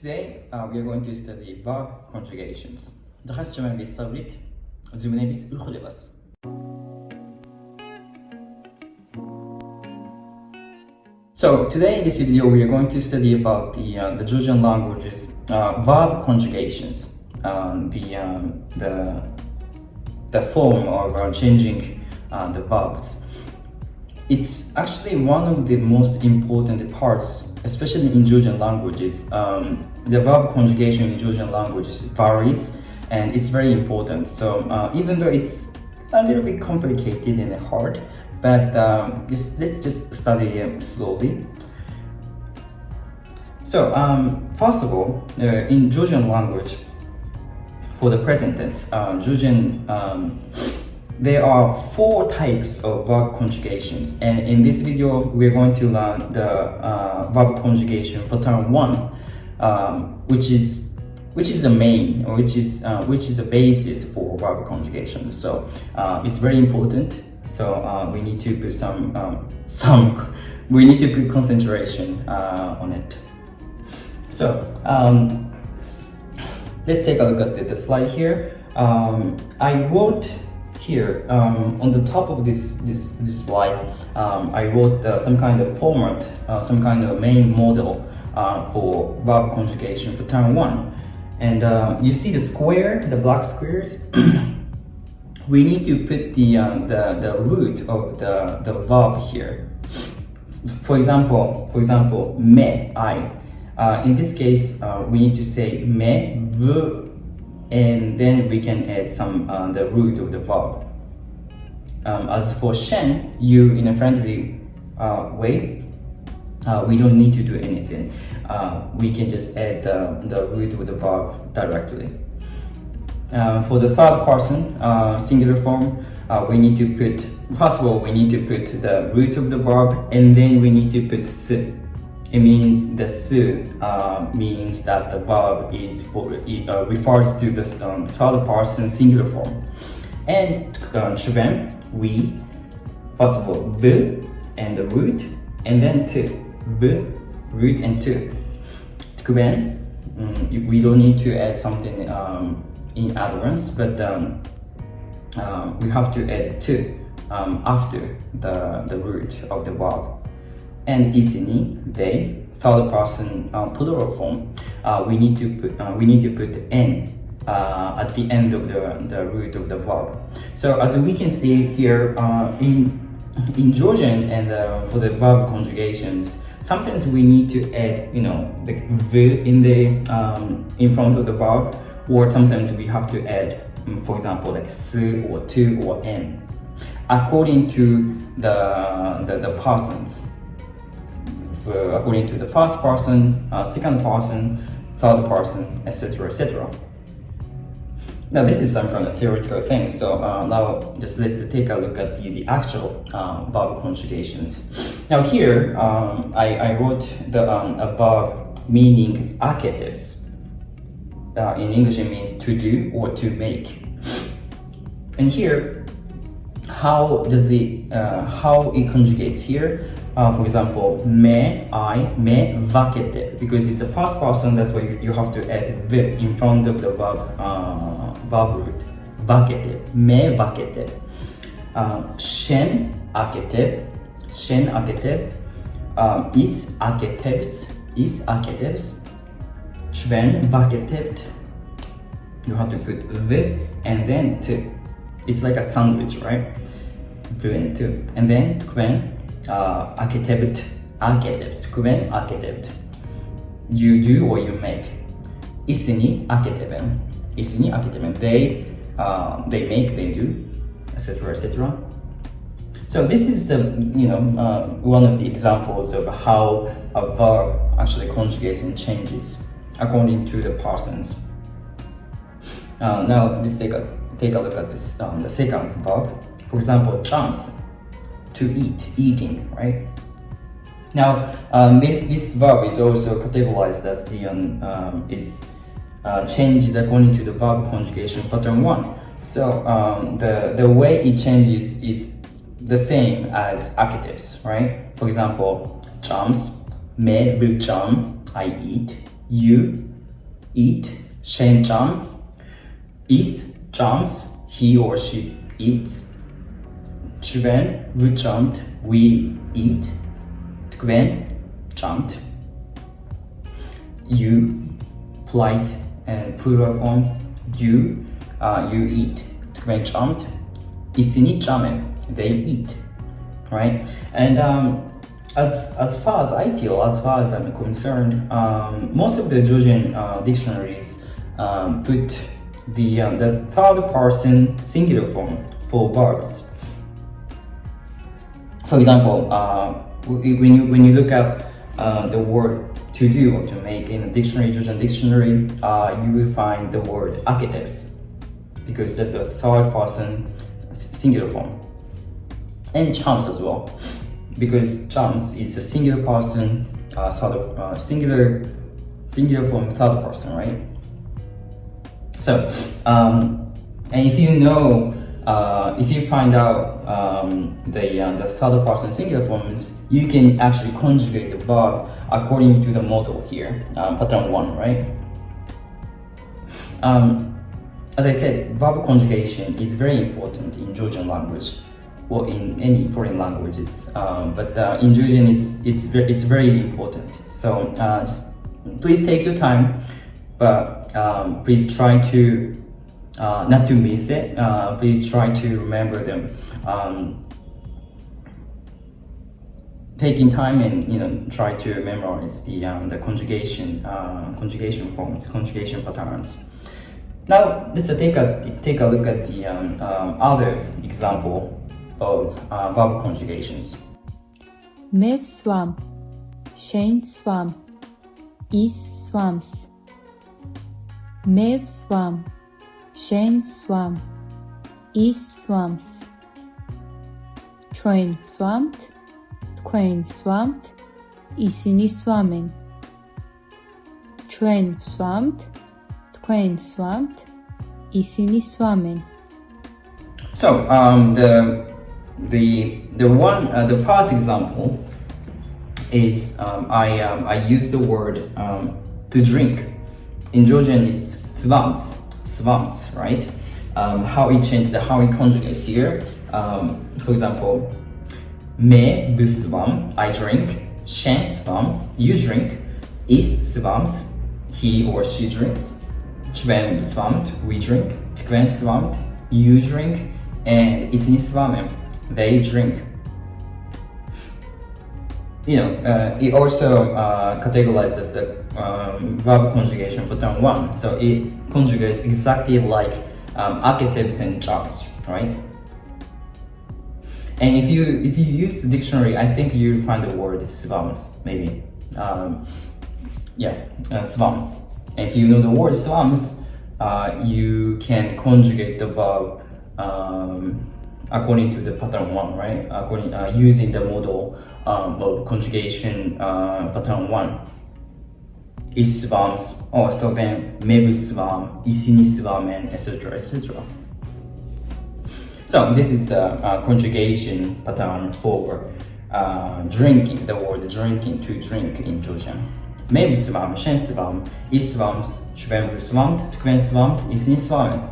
Today we are going to study verb conjugations. დღეს ჩვენ ვისწავლით ზმნების უღლებას. So today in this video we are going to study about the Georgian language's verb conjugations, the form of changing the verbs. It's actually one of the most important parts, especially in Georgian languages. The verb conjugation in Georgian languages varies, and it's very important. So even though it's a little bit complicated and hard, but let's just study it slowly. So first of all, in Georgian language, for the present tense, there are 4 types of verb conjugations, and in this video we're going to learn the verb conjugation pattern 1, which is the main, which is the basis for verb conjugation. So it's very important. So we need to put we need to put concentration on it. So let's take a look at the slide here. I wrote here on the top of this slide, I wrote some kind of format, some kind of main model for verb conjugation for pattern 1. And you see the square, the black squares. We need to put the root of the verb here. For example, me, I. In this case, we need to say me, v, and then we can add the root of the verb. As for shen, you in a friendly way, we don't need to do anything. We can just add the root of the verb directly. For the third person, singular form, we need to put, first of all, we need to put the root of the verb, and then we need to put su. It means the su means that the verb refers to the third person singular form. And chven, we, first of all, v and the root, and then tu, v, root and tu. Tkven, we don't need to add something in advance, but we have to add tu after the root of the verb. And isini, they, third person plural form, we need to put n at the end of the root of the verb. So as we can see here in Georgian and for the verb conjugations, sometimes we need to add the v in front of the verb, or sometimes we have to add, for example, like su or tu or n, according to the persons. According to the first person, second person, third person, etc., etc. Now this is some kind of theoretical thing, so now just let's take a look at the actual verb conjugations. Now here I wrote a verb meaning archetives. In English it means to do or to make. And here, how it conjugates here? For example, me, I, me, vakete. Because it's the first person, that's why you have to add v in front of the verb root. Vakete, me, vakete. Shen, aketev. Shen, aketev. Is, aketevs. Chven, vaketevt. You have to put v and then tu. It's like a sandwich, right? V and tu. And then tkven, aketevt, tkven, aketevt. You do or you make. Isini, aketeven. They make, they do, etc., etc. So this is the one of the examples of how a verb actually conjugates and changes according to the persons. Now let's take a look at this the second verb. For example, chance, to eat, eating, right? Now this verb is also categorized as changes according to the verb conjugation pattern 1. So the way it changes is the same as archetives, right? For example, chams, me will cham, I eat. You eat, 쉔 점, is jumps, he or she eats. 주변 we jumped, we eat. თქვენ jumped. You polite and plural form you eat. თქვენ jumped. 있으니 짬에 they eat. Right? And as far as I feel, as far as I'm concerned, most of the Georgian dictionaries put the third person singular form for verbs. For example, when you look up the word to do or to make in a dictionary, Georgian dictionary, you will find the word architects because that's a third person singular form. And chums as well, because chums is a singular person, singular form third person, right? So, and if you know, if you find out the third person singular forms, you can actually conjugate the verb according to the model here, pattern 1, right? As I said, verb conjugation is very important in Georgian language, or in any foreign languages, but in Georgian it's very important. So just please take your time, but please try to not to miss it. Please try to remember them. Taking time and try to memorize the conjugation forms, conjugation patterns. Now let's take a look at the other example of verb conjugations. მე ვსვამ, შენ სვამ, ის სვამს. მე ვსვამ, შენ სვამ, ის სვამს. ჩვენ ვსვამთ, თქვენ ვსვამთ, ისინი სვამენ. ჩვენ ვსვამთ, თქვენ ვსვამთ, ისინი სვამენ. So the first example is I use the word to drink. In Georgian it's svams, right? How it conjugates here. For example, me bsvam, I drink. Shen svam, you drink. Is svams, he or she drinks. Chven svamt, we drink. Tkven svamt, you drink. And isini svamen, they drink. It also categorizes the verb conjugation pattern 1. So it conjugates exactly like adjectives and jobs, right? And if you use the dictionary, I think you find the word svams, maybe. Svams. And if you know the word svams, you can conjugate the verb according to the pattern 1, right? Using the model of conjugation pattern 1. Is svams, so then maybe svam, isini svamen, etc., etc. So this is the conjugation pattern for drinking, the word drinking, to drink in Georgian. Maybe svam, shen svam, is svams, chven svamt, tkven svamt, isini svamen.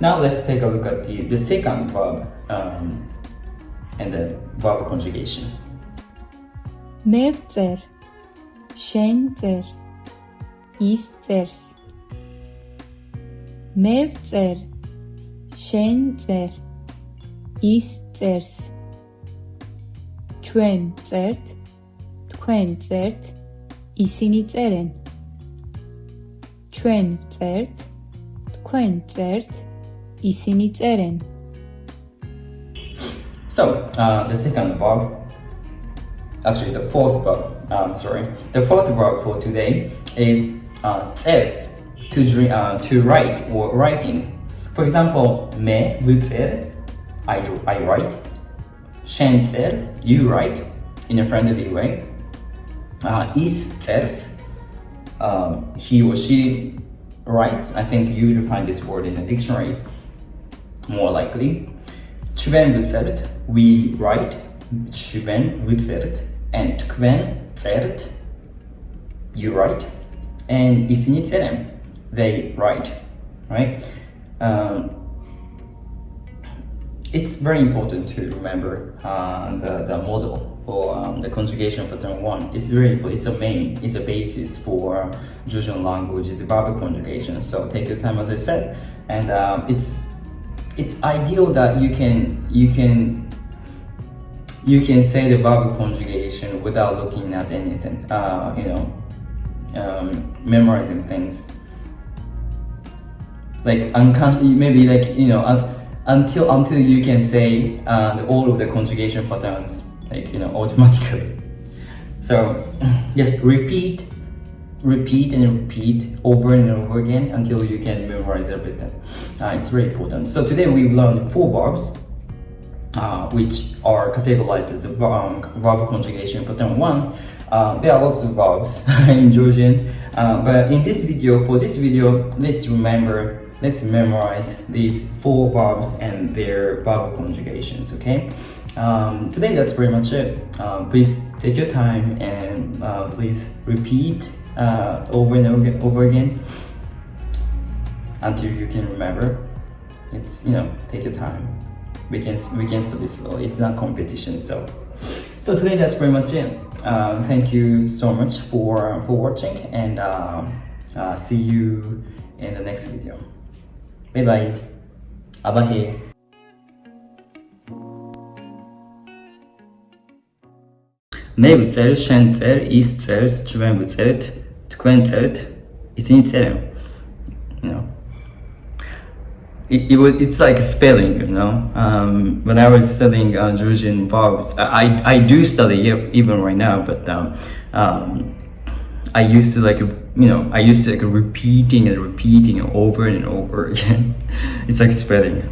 Now let's take a look at the second verb and the verb conjugation. მე ვწერ, შენ წერ, ის წერს. მე ვწერ, შენ წერ, ის წერს. ჩვენ წერთ, თქვენ წერთ, ისინი წერენ. ჩვენ წერთ, თქვენ წერთ, ისინი წერენ. So the second verb, actually the fourth verb, the fourth verb for today is წერს, to write or writing. For example, მე ვწერ, I write. შენ წერ, you write in a friendly way. ის წერს, he or she writes. I think you will find this word in a dictionary more likely. ჩვენ ვწერთ, we write. ჩვენ ვწერთ, and თქვენ წერთ, you write. and ისინი წერენ, they write, right? It's very important to remember the model for the conjugation pattern 1. It's very important. It's a basis for Georgian language. It's the verb conjugation. So take your time, as I said, and it's ideal that you can say the verb conjugation without looking at anything. Memorizing things. Like unconsciously, maybe like until you can say all of the conjugation patterns, like automatically. So just repeat and repeat over and over again until you can memorize everything. It's very important. So today we've learned 4 verbs, which are categorized as the verb conjugation pattern 1. There are lots of verbs in Georgian, but for this video, let's memorize these 4 verbs and their verb conjugations, okay? Today, that's pretty much it. Please take your time and please repeat over and over again until you can remember. It's, take your time. We can study slowly. It's not competition itself. So today, that's pretty much it. Thank you so much for watching, and see you in the next video. Bye bye. 아바해. მე ვწერე, შენ წერ, ის წერს, ჩვენ ვწერეთ, თქვენ წერეთ, ისინი წერენ. It's like spelling, when I was studying Georgian verbs, I do study even right now, but I used to repeating and repeating over and over again. It's like spelling.